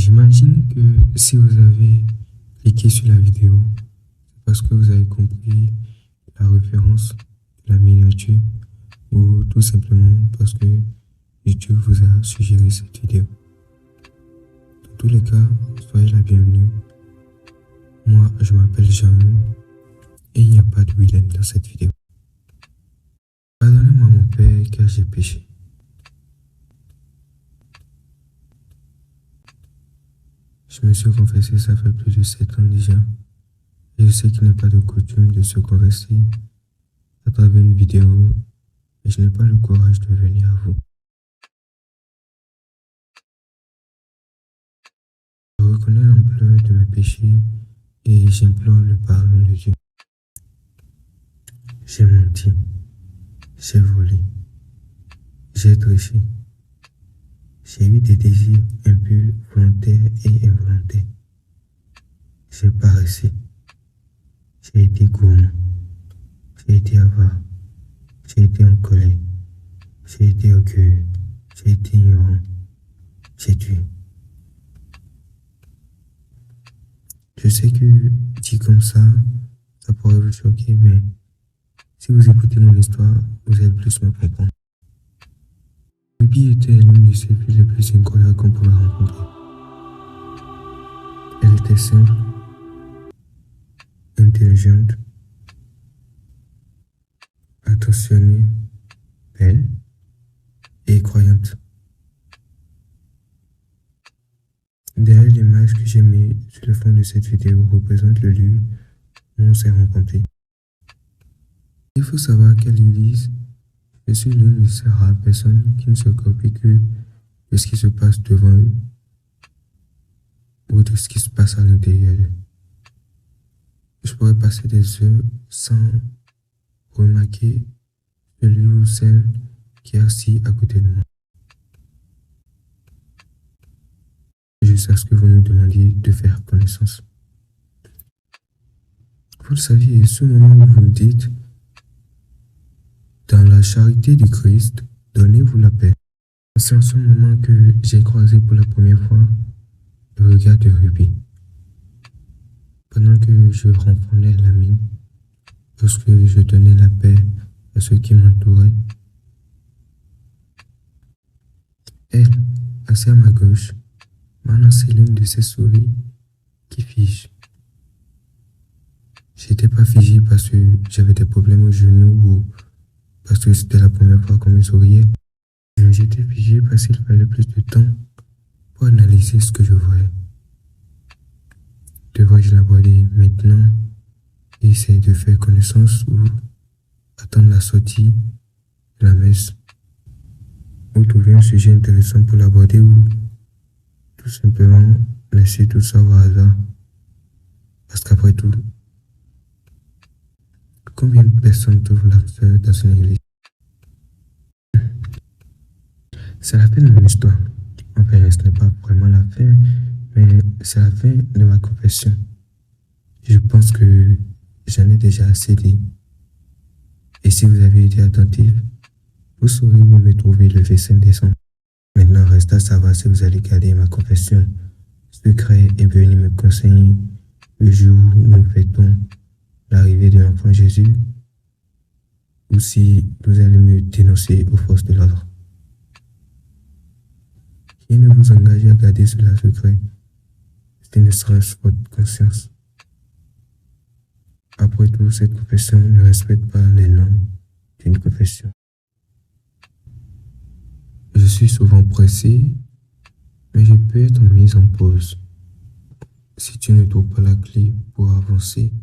J'imagine que si vous avez cliqué sur la vidéo, c'est parce que vous avez compris la référence de la miniature ou tout simplement parce que YouTube vous a suggéré cette vidéo. Dans tous les cas, soyez la bienvenue. Moi, je m'appelle Jean et il n'y a pas de Willem dans cette vidéo. Pardonnez-moi mon père car j'ai péché. Je me suis confessé, ça fait plus de 7 ans déjà. Et je sais qu'il n'est pas de coutume de se confesser à travers une vidéo, mais je n'ai pas le courage de venir à vous. Je reconnais l'ampleur de mes péchés et j'implore le pardon de Dieu. J'ai menti, j'ai volé, j'ai triché, j'ai eu des désirs impurs, volontaires et involontaires. J'ai paressé, j'ai été gourmand, j'ai été avare, j'ai été en colère, j'ai été orgueilleux, j'ai été ignorant, j'ai tué. Je sais que dit comme ça pourrait vous choquer, mais si vous écoutez mon histoire, vous allez plus me comprendre. Ruby était l'une de ces filles les plus incroyables qu'on pouvait rencontrer. Elle était simple, intelligente, attentionnée, belle et croyante. Derrière l'image que j'ai mise sur le fond de cette vidéo représente le lieu où on s'est rencontrés. Il faut savoir qu'à l'église, je suis l'une de ces rares personnes qui ne se préoccupent que de ce qui se passe devant eux ou de ce qui se passe à l'intérieur d'eux. Je pourrais passer des heures sans remarquer celui ou celle qui est assis à côté de moi. Jusqu'à ce que vous nous demandiez de faire connaissance. Vous le saviez, ce moment où vous me dites, dans la charité du Christ, donnez-vous la paix. C'est en ce moment que j'ai croisé pour la première fois le regard de Ruby. Pendant que je renfrognais la mine, lorsque je donnais la paix à ceux qui m'entouraient, elle, assise à ma gauche, m'a lancé l'une de ses souris qui fige. J'étais pas figé parce que j'avais des problèmes au genou ou parce que c'était la première fois qu'on me souriait. Mais j'étais figé parce qu'il fallait plus de temps pour analyser ce que je voyais. Devrais-je l'aborder maintenant et essayer de faire connaissance ou attendre la sortie de la messe ou trouver un sujet intéressant pour l'aborder ou tout simplement laisser tout ça au hasard? Parce qu'après tout, combien de personnes trouvent la fleur dans une église? C'est la fin de mon histoire. Enfin, ce n'est pas vraiment la fin, mais c'est la fin de ma confession. Je pense que j'en ai déjà assez dit. Et si vous avez été attentif, vous saurez où me trouver le 25 décembre. Maintenant, reste à savoir si vous allez garder ma confession secrète et venir me conseiller le jour où nous fêtons l'arrivée de l'enfant Jésus, ou si vous allez me dénoncer aux forces de l'ordre. Rien ne vous engage à garder cela secret, ce ne serait-ce votre conscience. Après tout, cette confession ne respecte pas les normes d'une confession. Je suis souvent pressé, mais je peux être mis en pause. Si tu ne trouves pas la clé pour avancer,